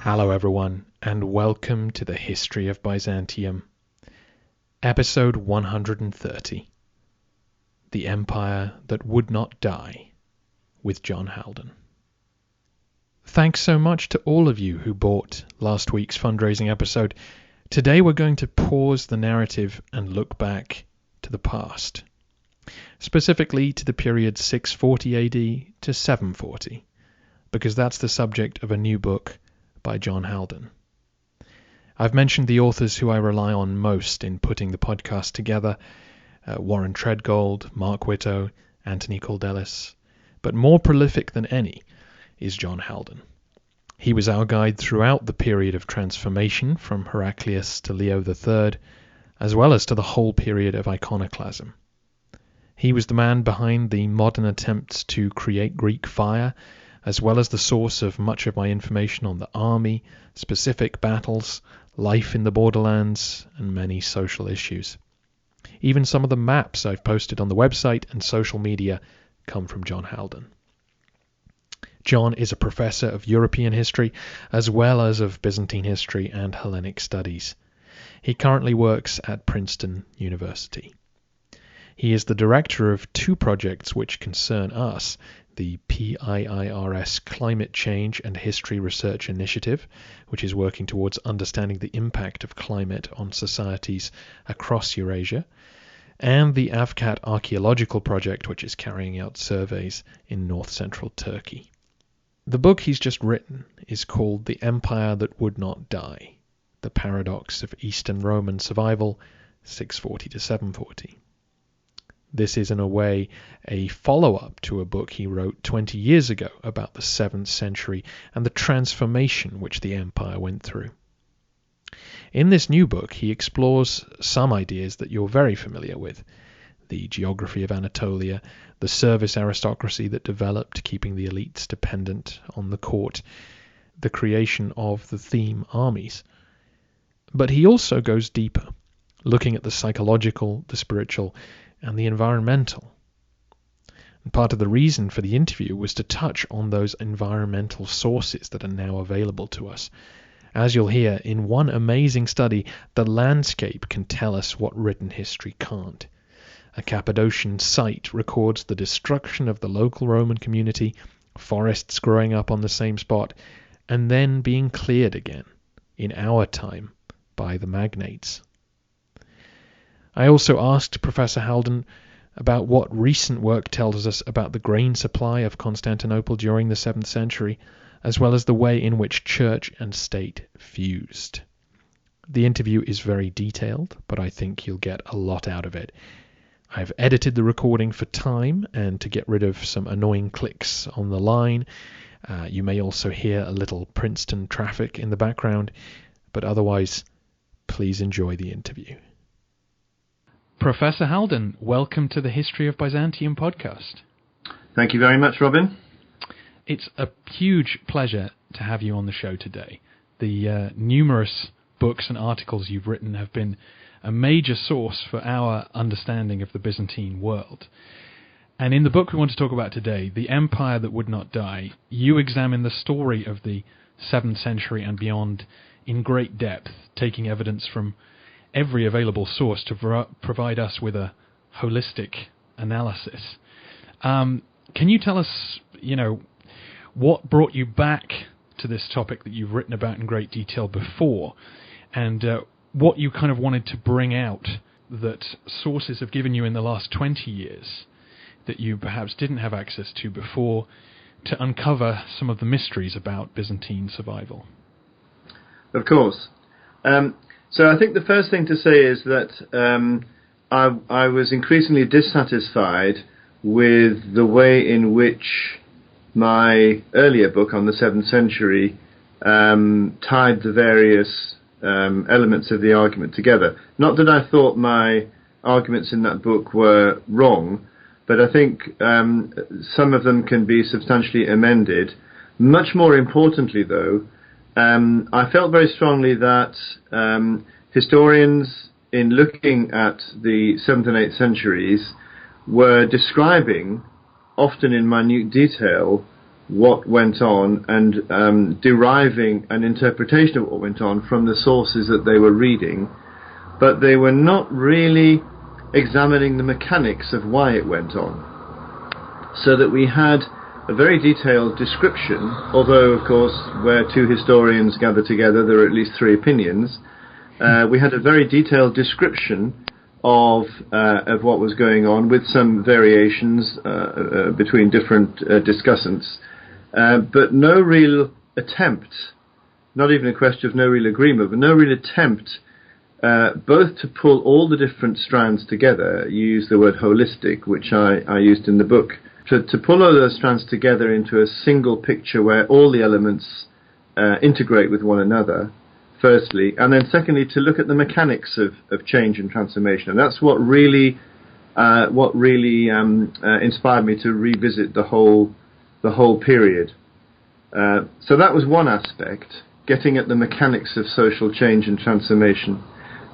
Hello everyone, and welcome to the History of Byzantium, episode 130, The Empire That Would Not Die, with John Haldon. Thanks so much to all of you who bought last week's fundraising episode. Today we're going to pause the narrative and look back to the past, specifically to the period 640 AD to 740, because that's the subject of a new book by John Haldon. I've mentioned the authors who I rely on most in putting the podcast together, Warren Treadgold, Mark Whitto, Anthony Caldelis, but more prolific than any is John Haldon. He was our guide throughout the period of transformation from Heraclius to Leo III, as well as to the whole period of iconoclasm. He was the man behind the modern attempts to create Greek fire, as well as the source of much of my information on the army, specific battles, life in the borderlands, and many social issues. Even some of the maps I've posted on the website and social media come from John Haldon. John is a professor of European history, as well as of Byzantine history and Hellenic studies. He currently works at Princeton University. He is the director of two projects which concern us: the PIIRS Climate Change and History Research Initiative, which is working towards understanding the impact of climate on societies across Eurasia, and the AVCAT Archaeological Project, which is carrying out surveys in north-central Turkey. The book he's just written is called The Empire That Would Not Die: The Paradox of Eastern Roman Survival, 640 to 740. This is, in a way, a follow-up to a book he wrote 20 years ago about the 7th century and the transformation which the empire went through. In this new book, he explores some ideas that you're very familiar with: the geography of Anatolia, the service aristocracy that developed, keeping the elites dependent on the court, the creation of the theme armies. But he also goes deeper, looking at the psychological, the spiritual, and the environmental. And part of the reason for the interview was to touch on those environmental sources that are now available to us. As you'll hear, in one amazing study, the landscape can tell us what written history can't. A Cappadocian site records the destruction of the local Roman community, forests growing up on the same spot, and then being cleared again, in our time, by the magnates. I also asked Professor Haldon about what recent work tells us about the grain supply of Constantinople during the 7th century, as well as the way in which church and state fused. The interview is very detailed, but I think you'll get a lot out of it. I've edited the recording for time and to get rid of some annoying clicks on the line. You may also hear a little Princeton traffic in the background, but otherwise, please enjoy the interview. Professor Haldon, welcome to the History of Byzantium podcast. Thank you very much, Robin. It's a huge pleasure to have you on the show today. The numerous books and articles you've written have been a major source for our understanding of the Byzantine world. And in the book we want to talk about today, The Empire That Would Not Die, you examine the story of the 7th century and beyond in great depth, taking evidence from every available source to provide us with a holistic analysis. Can you tell us, what brought you back to this topic that you've written about in great detail before, and what you kind of wanted to bring out that sources have given you in the last 20 years that you perhaps didn't have access to before, to uncover some of the mysteries about Byzantine survival? Of course. So I think the first thing to say is that I was increasingly dissatisfied with the way in which my earlier book on the 7th century tied the various elements of the argument together. Not that I thought my arguments in that book were wrong, but I think some of them can be substantially amended. Much more importantly, though, I felt very strongly that historians, in looking at the 7th and 8th centuries, were describing, often in minute detail, what went on and deriving an interpretation of what went on from the sources that they were reading, but they were not really examining the mechanics of why it went on. So that we had a very detailed description, although of course where two historians gather together there are at least three opinions. We had a very detailed description of what was going on, with some variations between different discussants, but no real attempt, not even a question of no real agreement, but no real attempt both to pull all the different strands together. You use the word holistic, which I used in the book, to pull all those strands together into a single picture where all the elements integrate with one another, firstly, and then secondly to look at the mechanics of change and transformation. And that's what really inspired me to revisit the whole period. So that was one aspect, getting at the mechanics of social change and transformation.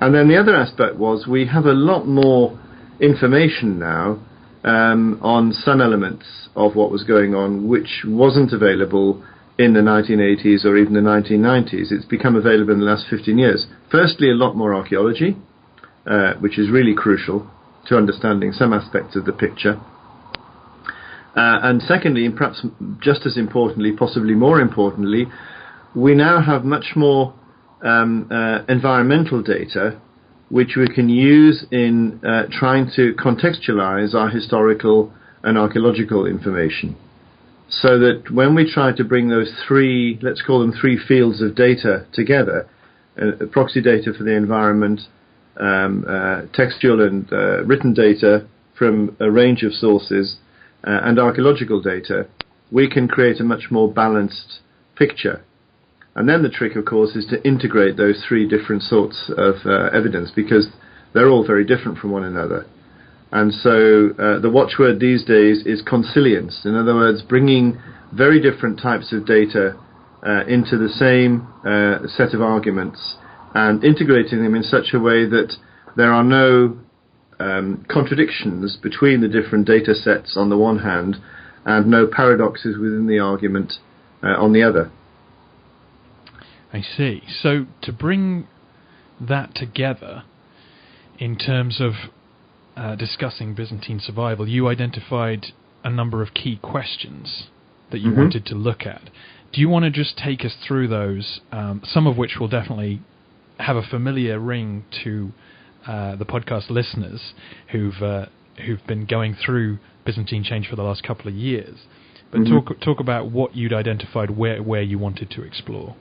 And then the other aspect was we have a lot more information now on some elements of what was going on, which wasn't available in the 1980s or even the 1990s. It's become available in the last 15 years. Firstly, a lot more archaeology, which is really crucial to understanding some aspects of the picture. And secondly, and perhaps just as importantly, possibly more importantly, we now have much more environmental data which we can use in trying to contextualize our historical and archaeological information. So that when we try to bring those three, let's call them three fields of data together, proxy data for the environment, textual and written data from a range of sources, and archaeological data, we can create a much more balanced picture. And then the trick, of course, is to integrate those three different sorts of evidence, because they're all very different from one another. And so the watchword these days is consilience. In other words, bringing very different types of data into the same set of arguments and integrating them in such a way that there are no contradictions between the different data sets on the one hand and no paradoxes within the argument on the other. I see. So to bring that together in terms of discussing Byzantine survival, you identified a number of key questions that you wanted to look at. Do you want to just take us through those, some of which will definitely have a familiar ring to the podcast listeners who've been going through Byzantine change for the last couple of years, but talk about what you'd identified where you wanted to explore.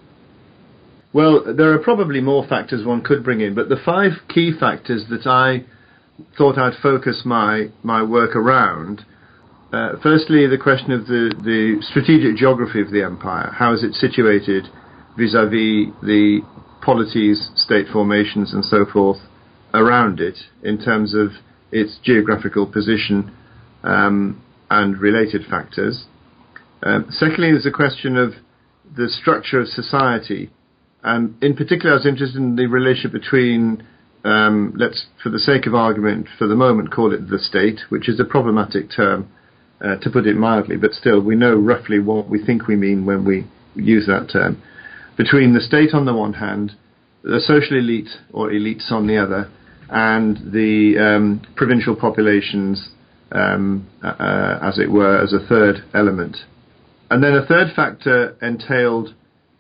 Well, there are probably more factors one could bring in, but the five key factors that I thought I'd focus my work around. Firstly, the question of the strategic geography of the empire. How is it situated vis-à-vis the polities, state formations and so forth around it in terms of its geographical position and related factors. Secondly, there's a question of the structure of society. And in particular, I was interested in the relationship between, let's, for the sake of argument, for the moment, call it the state, which is a problematic term, to put it mildly, but still, we know roughly what we think we mean when we use that term. Between the state on the one hand, the social elite, or elites on the other, and the provincial populations, as it were, as a third element. And then a third factor entailed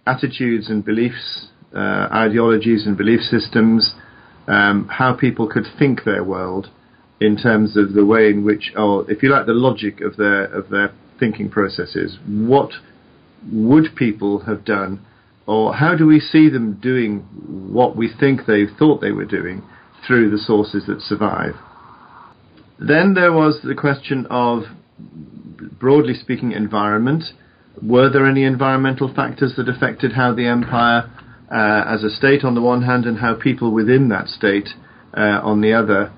attitudes and beliefs, ideologies and belief systems, how people could think their world in terms of the way in which, or if you like, the logic of their thinking processes. What would people have done, or how do we see them doing what we think they thought they were doing through the sources that survive? Then there was the question of, broadly speaking, environment. Were there any environmental factors that affected how the empire as a state on the one hand and how people within that state on the other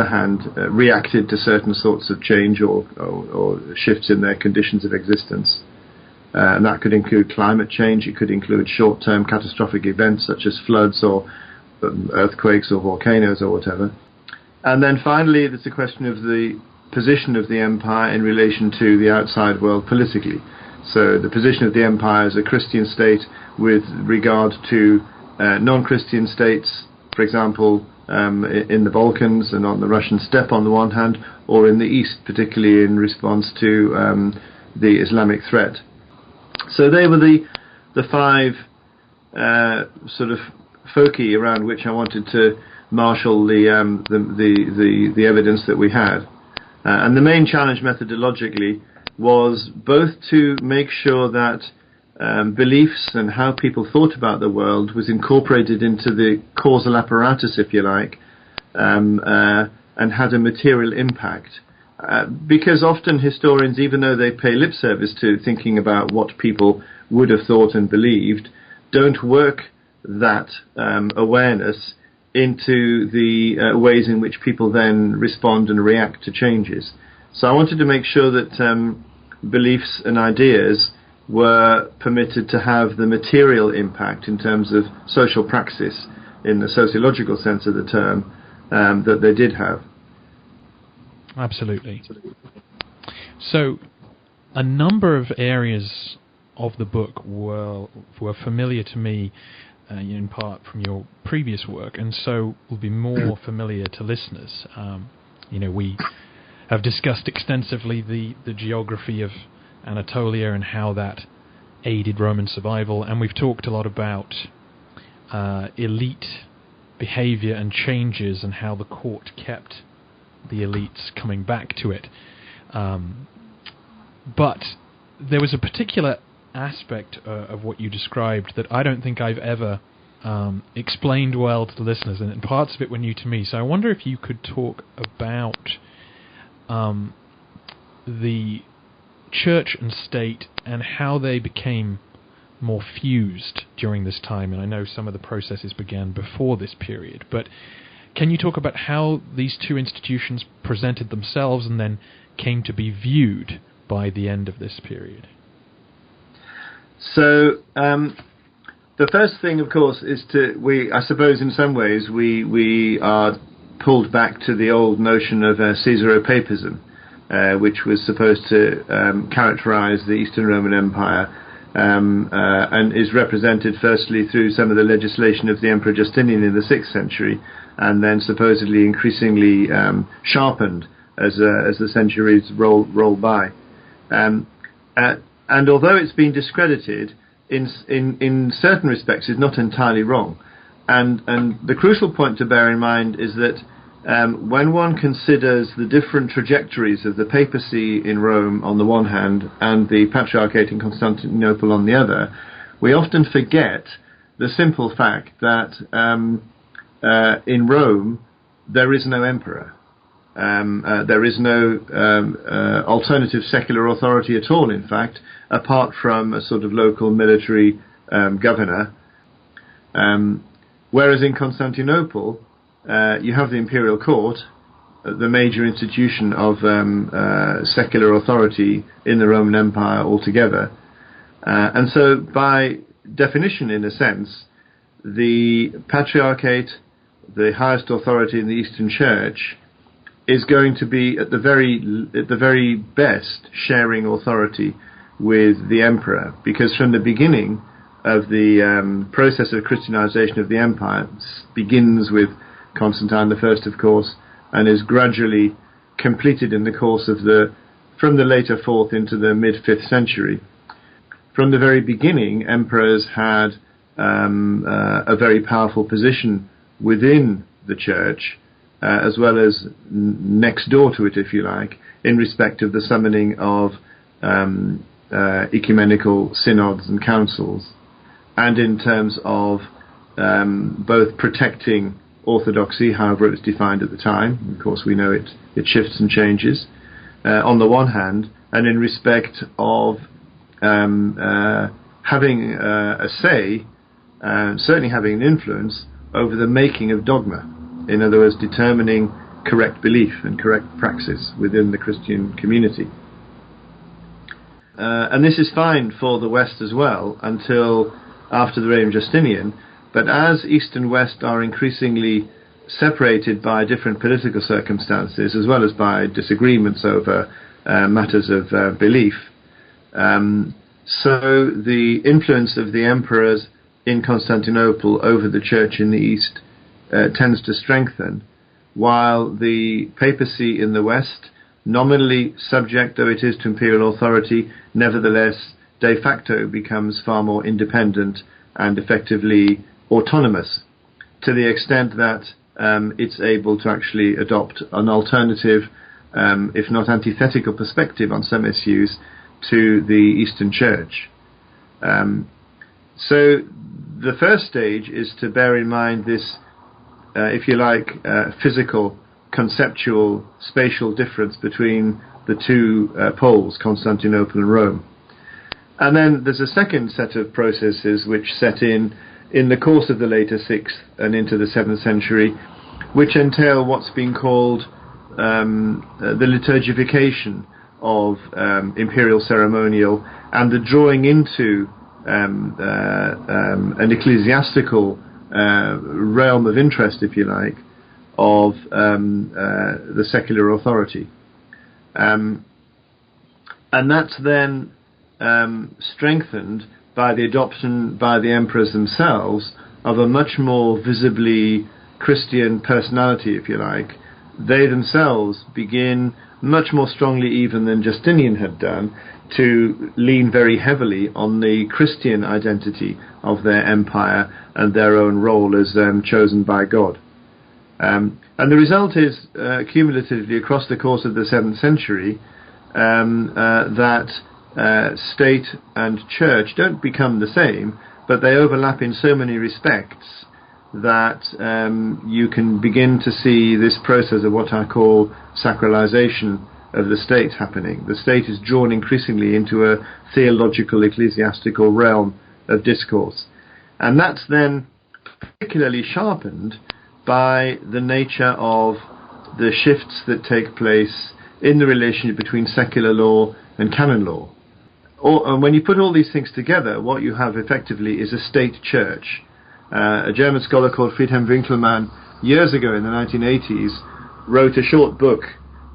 hand reacted to certain sorts of change or shifts in their conditions of existence? And that could include climate change, it could include short-term catastrophic events such as floods or earthquakes or volcanoes or whatever. And then finally, there's the question of the position of the empire in relation to the outside world politically. So the position of the empire as a Christian state with regard to non-Christian states, for example, in the Balkans and on the Russian steppe on the one hand, or in the east, particularly in response to the Islamic threat. So they were the five sort of foci around which I wanted to marshal the evidence that we had. And the main challenge methodologically was both to make sure that beliefs and how people thought about the world was incorporated into the causal apparatus, if you like, and had a material impact. Because often historians, even though they pay lip service to thinking about what people would have thought and believed, don't work that awareness into the ways in which people then respond and react to changes. So I wanted to make sure that beliefs and ideas were permitted to have the material impact in terms of social praxis, in the sociological sense of the term, that they did have. Absolutely. So, a number of areas of the book were familiar to me, in part from your previous work, and so will be more familiar to listeners. We have discussed extensively the geography of Anatolia and how that aided Roman survival, and we've talked a lot about elite behavior and changes and how the court kept the elites coming back to it. But there was a particular aspect of what you described that I don't think I've ever explained well to the listeners, and parts of it were new to me. So I wonder if you could talk about the church and state and how they became more fused during this time. And I know some of the processes began before this period, but can you talk about how these two institutions presented themselves and then came to be viewed by the end of this period? So the first thing, of course, is I suppose in some ways we are pulled back to the old notion of Caesaropapism, which was supposed to characterize the Eastern Roman Empire, and is represented firstly through some of the legislation of the Emperor Justinian in the 6th century, and then supposedly increasingly sharpened as the centuries roll by. And although it's been discredited, in certain respects is not entirely wrong. And the crucial point to bear in mind is that when one considers the different trajectories of the papacy in Rome on the one hand and the Patriarchate in Constantinople on the other, we often forget the simple fact that in Rome there is no emperor. There is no alternative secular authority at all, in fact, apart from a sort of local military governor. Whereas in Constantinople, you have the imperial court, the major institution of secular authority in the Roman Empire altogether. And so, by definition, in a sense, the Patriarchate, the highest authority in the Eastern Church, is going to be at the very best sharing authority with the emperor, because from the beginning of the process of Christianization of the empire begins with Constantine I, of course, and is gradually completed in the course of from the later 4th into the mid-5th century. From the very beginning, emperors had a very powerful position within the church, as well as next door to it, if you like, in respect of the summoning of ecumenical synods and councils, and in terms of both protecting orthodoxy, however it was defined at the time. Of course, we know it shifts and changes, on the one hand, and in respect of having a say, certainly having an influence over the making of dogma. In other words, determining correct belief and correct praxis within the Christian community. And this is fine for the West as well until after the reign of Justinian, but as East and West are increasingly separated by different political circumstances as well as by disagreements over matters of belief. So the influence of the emperors in Constantinople over the church in the east tends to strengthen, while the papacy in the west, nominally subject though it is to imperial authority, nevertheless de facto becomes far more independent and effectively autonomous, to the extent that it's able to actually adopt an alternative, if not antithetical perspective on some issues to the Eastern Church. So the first stage is to bear in mind this, if you like, physical, conceptual, spatial difference between the two poles, Constantinople and Rome. And then there's a second set of processes which set in the course of the later 6th and into the 7th century, which entail what's been called the liturgification of imperial ceremonial and the drawing into an ecclesiastical realm of interest, if you like, of the secular authority. And that's then strengthened by the adoption by the emperors themselves of a much more visibly Christian personality, if you like. They themselves begin much more strongly even than Justinian had done to lean very heavily on the Christian identity of their empire and their own role as chosen by God. And the result is, cumulatively across the course of the 7th century, that state and church don't become the same, but they overlap in so many respects that you can begin to see this process of what I call sacralization of the state happening. The state is drawn increasingly into a theological, ecclesiastical realm of discourse. And that's then particularly sharpened by the nature of the shifts that take place in the relationship between secular law and canon law. And when you put all these things together, what you have effectively is a state church. A German scholar called Friedhelm Winkelmann, years ago in the 1980s, wrote a short book.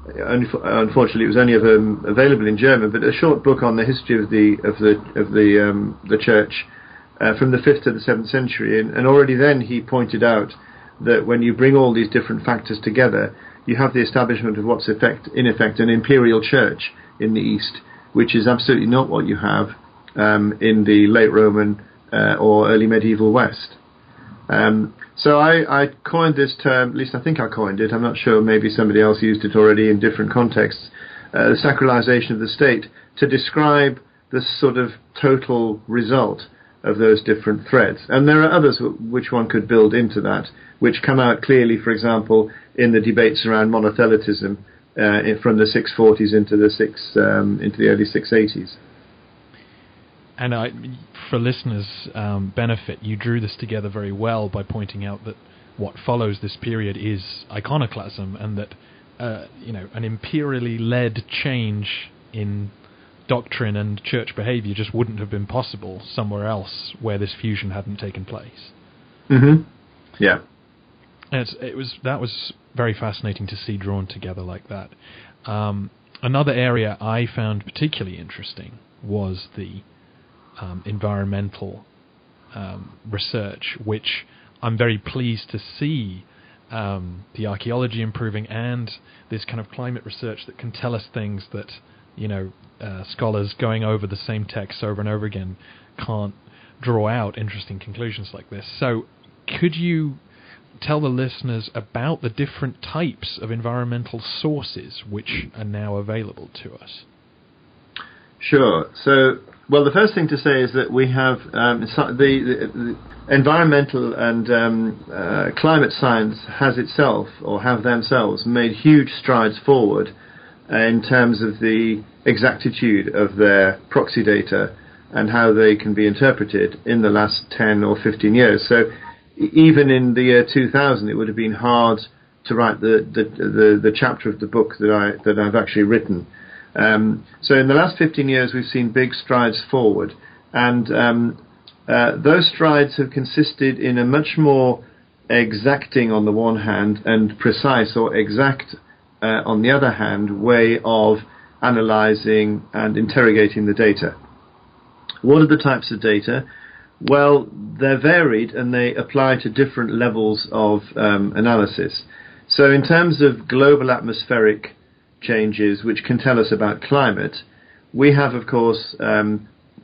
Unfortunately, it was only available in German, but a short book on the history of the church from the 5th to the 7th century. And already then he pointed out that when you bring all these different factors together, you have the establishment of what's in effect an imperial church in the East, which is absolutely not what you have in the late Roman or early medieval West. So I coined this term, at least I think I coined it, I'm not sure, maybe somebody else used it already in different contexts, the sacralization of the state, to describe the sort of total result of those different threads. And there are others which one could build into that, which come out clearly, for example, in the debates around monothelitism from the 640s into the early 680s. And for listeners' benefit, you drew this together very well by pointing out that what follows this period is iconoclasm, and that an imperially led change in doctrine and church behavior just wouldn't have been possible somewhere else where this fusion hadn't taken place. Mm-hmm. Yeah. And that was very fascinating to see drawn together like that. Another area I found particularly interesting was the environmental research, which I'm very pleased to see the archaeology improving, and this kind of climate research that can tell us things that scholars going over the same texts over and over again can't draw out interesting conclusions like this. So could you tell the listeners about the different types of environmental sources which are now available to us? Sure. So, well, the first thing to say is that we have the environmental and climate science has itself, or have themselves, made huge strides forward in terms of the exactitude of their proxy data and how they can be interpreted in the last 10 or 15 years. So even in the year 2000, it would have been hard to write the chapter of the book that I've actually written. So in the last 15 years, we've seen big strides forward, and those strides have consisted in a much more exacting on the one hand and precise or exact on the other hand way of analyzing and interrogating the data. What are the types of data? Well, they're varied and they apply to different levels of analysis. So in terms of global atmospheric changes which can tell us about climate, we have, of course,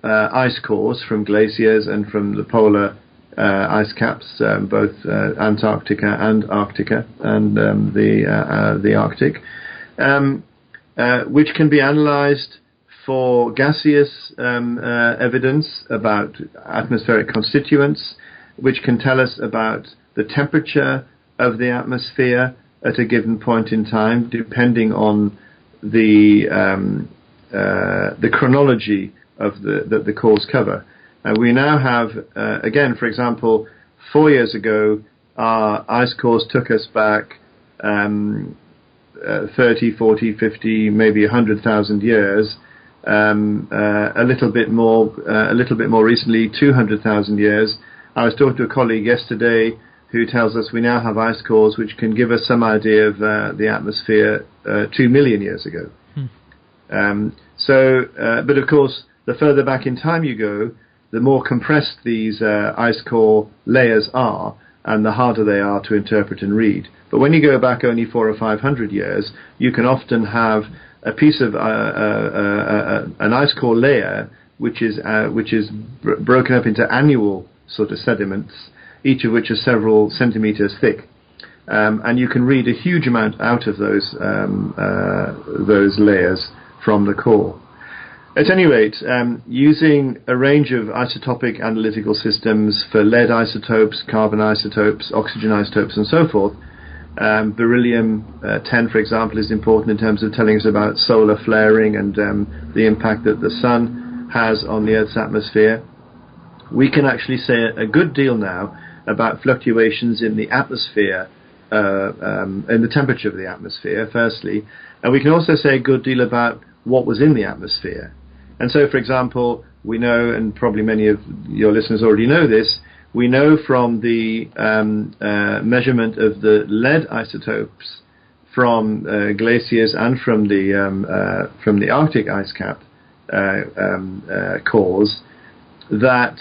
ice cores from glaciers and from the polar ice caps, both Antarctica and Arctica and the Arctic, which can be analyzed for gaseous evidence about atmospheric constituents, which can tell us about the temperature of the atmosphere at a given point in time, depending on the chronology of the cores cover. We now have, again, for example, 4 years ago, our ice cores took us back 30, 40, 50, maybe 100,000 years. A little bit more recently, 200,000 years. I was talking to a colleague yesterday who tells us we now have ice cores which can give us some idea of the atmosphere 2 million years ago. But of course, the further back in time you go, the more compressed these ice core layers are, and the harder they are to interpret and read. But when you go back only 400 or 500 years, you can often have a piece of an ice core layer which is broken up into annual sort of sediments, each of which is several centimeters thick, and you can read a huge amount out of those layers from the core. At any rate, using a range of isotopic analytical systems for lead isotopes, carbon isotopes, oxygen isotopes, and so forth, beryllium-10, for example, is important in terms of telling us about solar flaring and the impact that the sun has on the Earth's atmosphere. We can actually say a good deal now about fluctuations in the atmosphere, in the temperature of the atmosphere, firstly, and we can also say a good deal about what was in the atmosphere. And so, for example, we know, and probably many of your listeners already know this, we know from the measurement of the lead isotopes from glaciers and from the Arctic ice cap cores that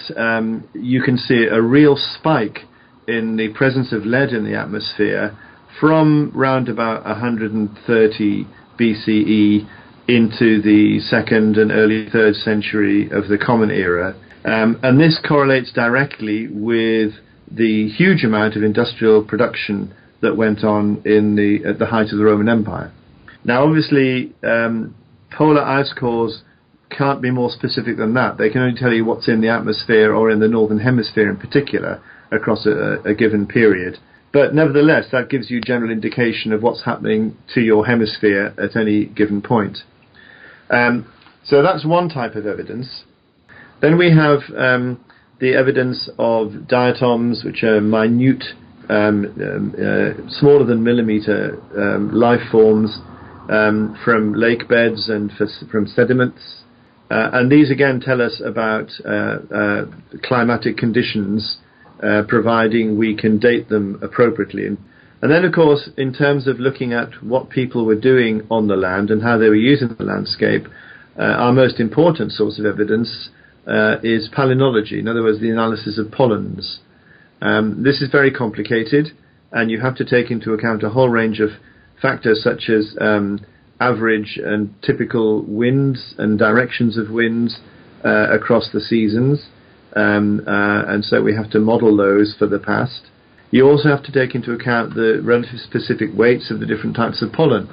you can see a real spike in the presence of lead in the atmosphere from round about 130 BCE into the 2nd and early 3rd century of the Common Era. And this correlates directly with the huge amount of industrial production that went on at the height of the Roman Empire. Now, obviously, polar ice cores can't be more specific than that. They can only tell you what's in the atmosphere or in the Northern Hemisphere in particular across a given period. But nevertheless, that gives you general indication of what's happening to your hemisphere at any given point. So that's one type of evidence. Then we have the evidence of diatoms, which are minute, smaller than millimeter life forms from lake beds and from sediments. And these again tell us about climatic conditions, providing we can date them appropriately. And then, of course, in terms of looking at what people were doing on the land and how they were using the landscape, our most important source of evidence is palynology, in other words, the analysis of pollens. This is very complicated, and you have to take into account a whole range of factors such as average and typical winds and directions of winds across the seasons, and so we have to model those for the past. You also have to take into account the relative specific weights of the different types of pollen.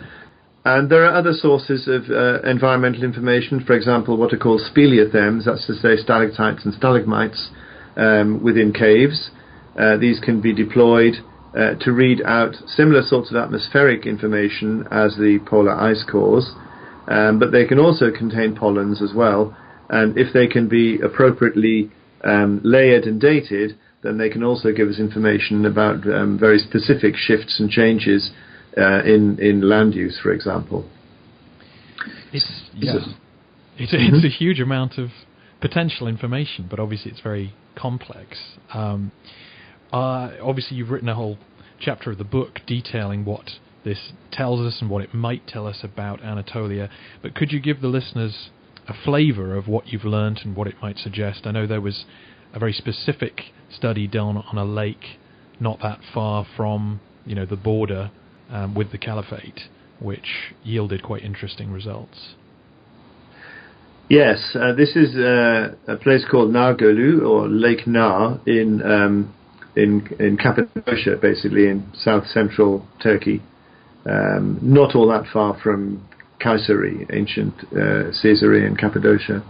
And there are other sources of environmental information, for example, what are called speleothems, that's to say stalactites and stalagmites within caves. These can be deployed to read out similar sorts of atmospheric information as the polar ice cores, but they can also contain pollens as well. And if they can be appropriately layered and dated, then they can also give us information about very specific shifts and changes in land use, for example. It's a huge amount of potential information, but obviously it's very complex. Obviously, you've written a whole chapter of the book detailing what this tells us and what it might tell us about Anatolia, but could you give the listeners a flavour of what you've learnt and what it might suggest? I know there was a very specific study done on a lake not that far from, the border with the Caliphate, which yielded quite interesting results. Yes, this is a place called Nargolu, or Lake Nar, in Cappadocia, basically in south-central Turkey, not all that far from Kayseri, ancient Caesarea in Cappadocia.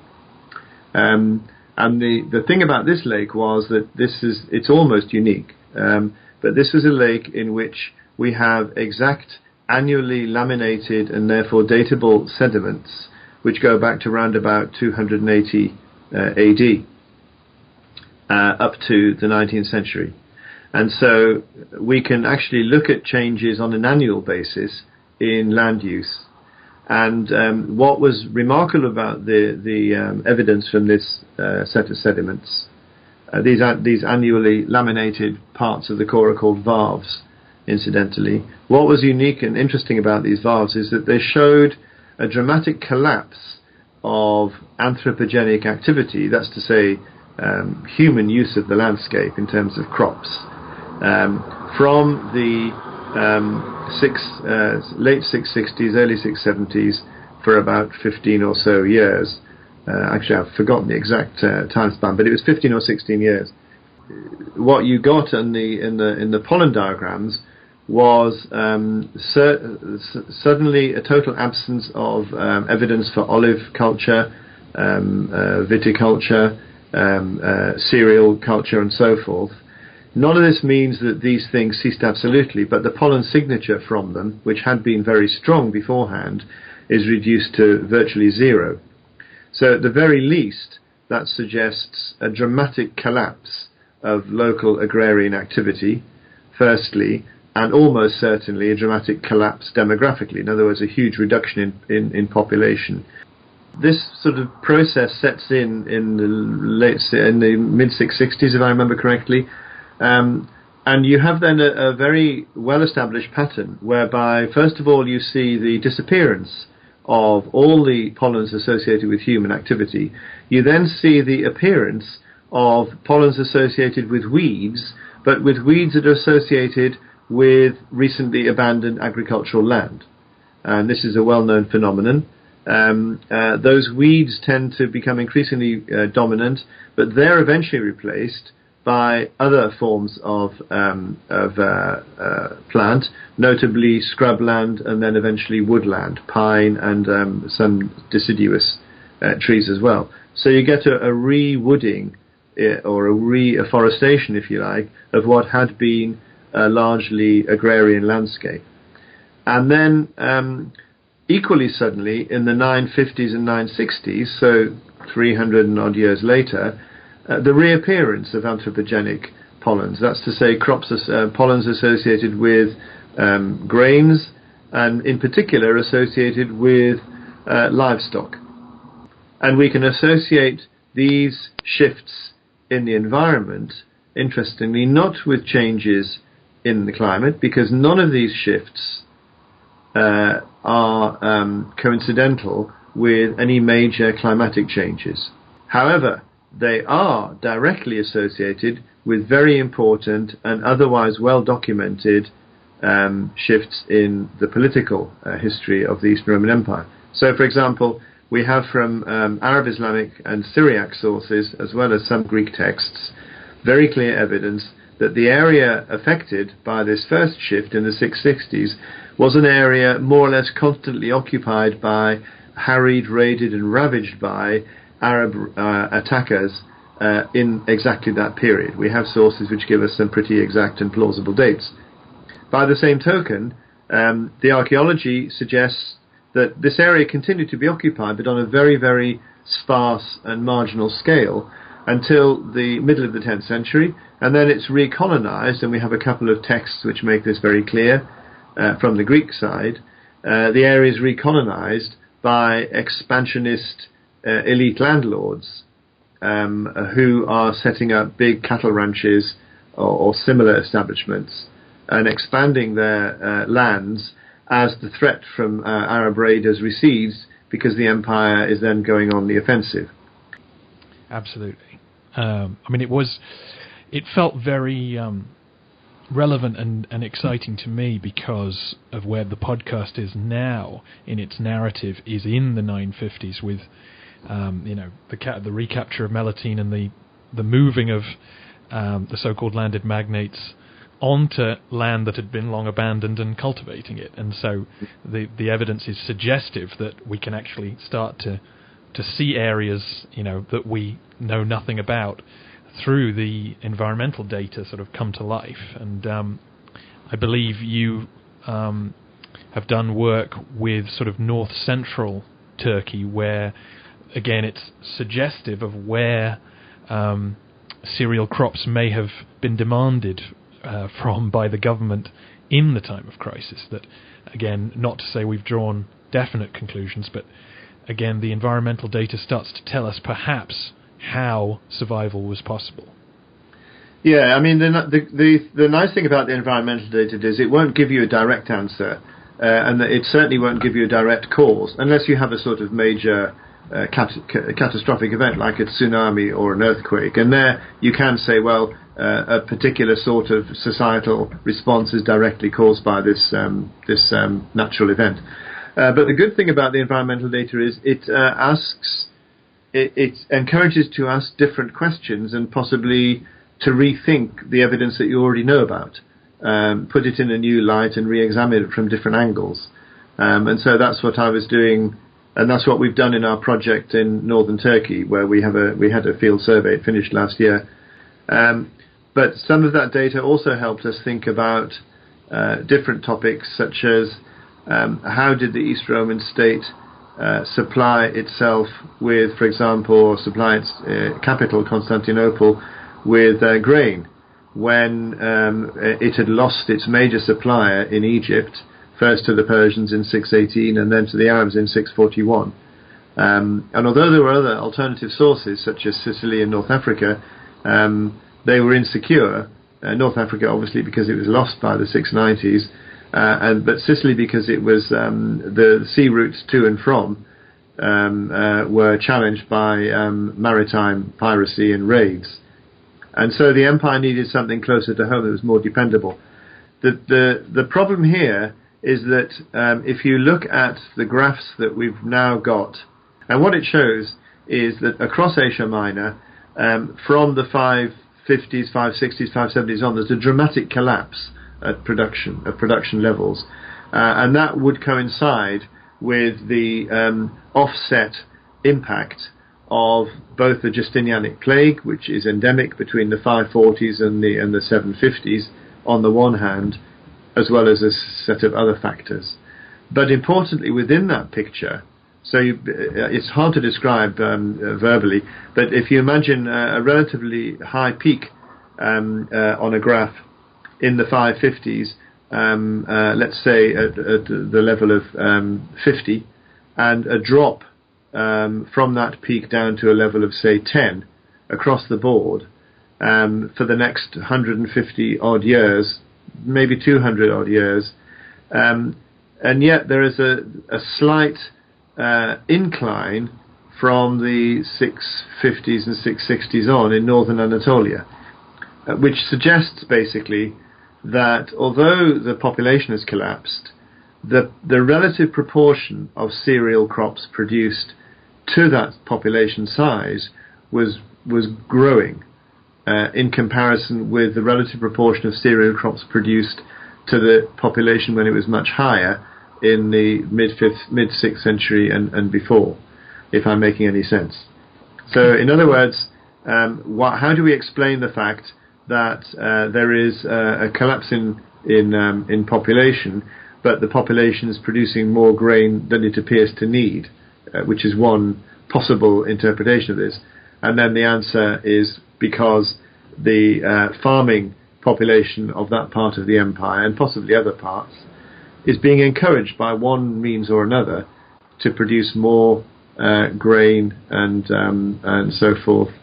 And the thing about this lake was that it's almost unique, but this was a lake in which we have exact annually laminated and therefore datable sediments which go back to around about 280 AD up to the 19th century. And so we can actually look at changes on an annual basis in land use. And what was remarkable about the evidence from this set of sediments, these annually laminated parts of the core are called varves, incidentally. What was unique and interesting about these varves is that they showed a dramatic collapse of anthropogenic activity, that's to say human use of the landscape in terms of crops, from the late 660s, early 670s for about 15 or so years. Actually, I've forgotten the exact time span, but it was 15 or 16 years. What you got in the pollen diagrams was suddenly a total absence of evidence for olive culture, viticulture, cereal culture, and so forth. None of this means that these things ceased absolutely, but the pollen signature from them, which had been very strong beforehand, is reduced to virtually zero. So at the very least, that suggests a dramatic collapse of local agrarian activity, firstly, and almost certainly a dramatic collapse demographically. In other words, a huge reduction in population. This sort of process sets in the mid-660s, if I remember correctly, and you have then a very well-established pattern whereby, first of all, you see the disappearance of all the pollens associated with human activity. You then see the appearance of pollens associated with weeds, but with weeds that are associated with recently abandoned agricultural land. And this is a well-known phenomenon. Those weeds tend to become increasingly dominant, but they're eventually replaced by other forms of plant, notably scrubland and then eventually woodland, pine and some deciduous trees as well. So you get a re-wooding or a reforestation, if you like, of what had been a largely agrarian landscape. And then equally suddenly in the 950s and 960s, so 300 and odd years later, the reappearance of anthropogenic pollens, that's to say pollens associated with grains and in particular associated with livestock. And we can associate these shifts in the environment, interestingly, not with changes in the climate, because none of these shifts are coincidental with any major climatic changes. However, they are directly associated with very important and otherwise well-documented shifts in the political history of the Eastern Roman Empire. So, for example, we have from Arab Islamic and Syriac sources, as well as some Greek texts, very clear evidence that the area affected by this first shift in the 660s was an area more or less constantly occupied by, harried, raided and ravaged by Arab attackers in exactly that period. We have sources which give us some pretty exact and plausible dates. By the same token, the archaeology suggests that this area continued to be occupied, but on a very, very sparse and marginal scale until the middle of the 10th century, and then it's recolonized, and we have a couple of texts which make this very clear from the Greek side. The area is recolonized by expansionist elite landlords who are setting up big cattle ranches or similar establishments, and expanding their lands as the threat from Arab raiders recedes, because the empire is then going on the offensive. Absolutely. I mean, it felt very relevant and exciting to me because of where the podcast is now in its narrative, is in the 950s with the recapture of Melitene and the moving of the so-called landed magnates onto land that had been long abandoned and cultivating it. And so the evidence is suggestive that we can actually start to see areas, that we know nothing about, through the environmental data sort of come to life. And I believe you have done work with sort of north-central Turkey, where, again, it's suggestive of where cereal crops may have been demanded by the government in the time of crisis. That, again, not to say we've drawn definite conclusions, but again, the environmental data starts to tell us perhaps how survival was possible. Yeah, I mean, the nice thing about the environmental data is it won't give you a direct answer, and it certainly won't give you a direct cause, unless you have a sort of major catastrophic event like a tsunami or an earthquake. And there you can say, well, a particular sort of societal response is directly caused by this natural event. But the good thing about the environmental data is it encourages to ask different questions and possibly to rethink the evidence that you already know about, put it in a new light and re-examine it from different angles. And so that's what I was doing, and that's what we've done in our project in northern Turkey, where we had a field survey. It finished last year. But some of that data also helped us think about different topics, such as how did the East Roman state supply itself with, for example, or supply its capital, Constantinople, with grain, when it had lost its major supplier in Egypt, first to the Persians in 618 and then to the Arabs in 641. And although there were other alternative sources, such as Sicily and North Africa, they were insecure. North Africa, obviously, because it was lost by the 690s, but Sicily, because it was the sea routes to and from were challenged by maritime piracy and raids. And so the empire needed something closer to home that was more dependable. The problem here is that if you look at the graphs that we've now got, and what it shows is that across Asia Minor, from the 550s, 560s, 570s on, there's a dramatic collapse at production levels, and that would coincide with the offset impact of both the Justinianic plague, which is endemic between the 540s and the 750s on the one hand, as well as a set of other factors. But importantly, within that picture, it's hard to describe verbally, but if you imagine a relatively high peak on a graph in the 550s, let's say at the level of 50, and a drop from that peak down to a level of, say, 10 across the board for the next 150 odd years, maybe 200 odd years, and yet there is a slight incline from the 650s and 660s on in northern Anatolia, which suggests basically that although the population has collapsed, the relative proportion of cereal crops produced to that population size was growing in comparison with the relative proportion of cereal crops produced to the population when it was much higher in the mid-6th century and before, if I'm making any sense. So, in other words, how do we explain the fact that there is a collapse in population, but the population is producing more grain than it appears to need, which is one possible interpretation of this? And then the answer is because the farming population of that part of the empire, and possibly other parts, is being encouraged by one means or another to produce more grain and so forth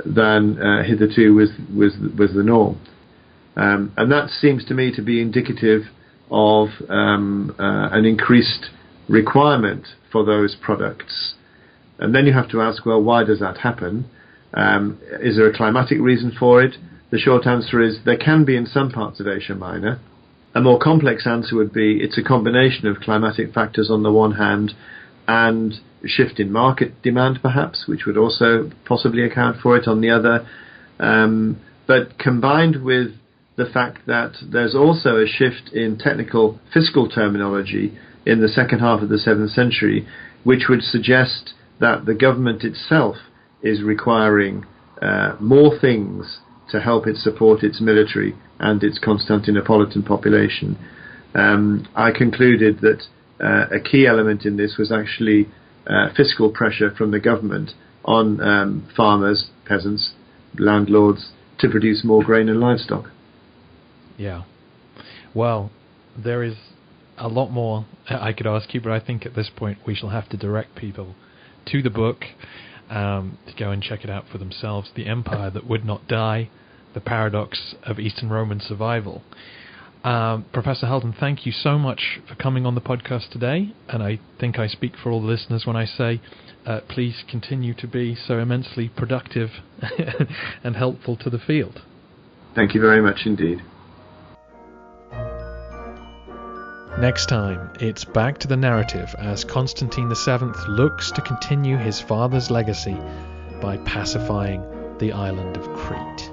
than hitherto was the norm. And that seems to me to be indicative of an increased requirement for those products. And then you have to ask, well, why does that happen? Is there a climatic reason for it? The short answer is there can be in some parts of Asia Minor. A more complex answer would be it's a combination of climatic factors on the one hand and shift in market demand perhaps, which would also possibly account for it on the other. But combined with the fact that there's also a shift in technical fiscal terminology in the second half of the 7th century, which would suggest that the government itself is requiring more things to help it support its military and its Constantinopolitan population. I concluded that a key element in this was actually fiscal pressure from the government on farmers, peasants, landlords to produce more grain and livestock. Yeah. Well, there is a lot more I could ask you, but I think at this point we shall have to direct people to the book to go and check it out for themselves. The Empire That Would Not Die, The Paradox of Eastern Roman Survival. Professor Haldon, thank you so much for coming on the podcast today, and I think I speak for all the listeners when I say please continue to be so immensely productive and helpful to the field. Thank you very much indeed. Next time, it's back to the narrative as Constantine VII looks to continue his father's legacy by pacifying the island of Crete.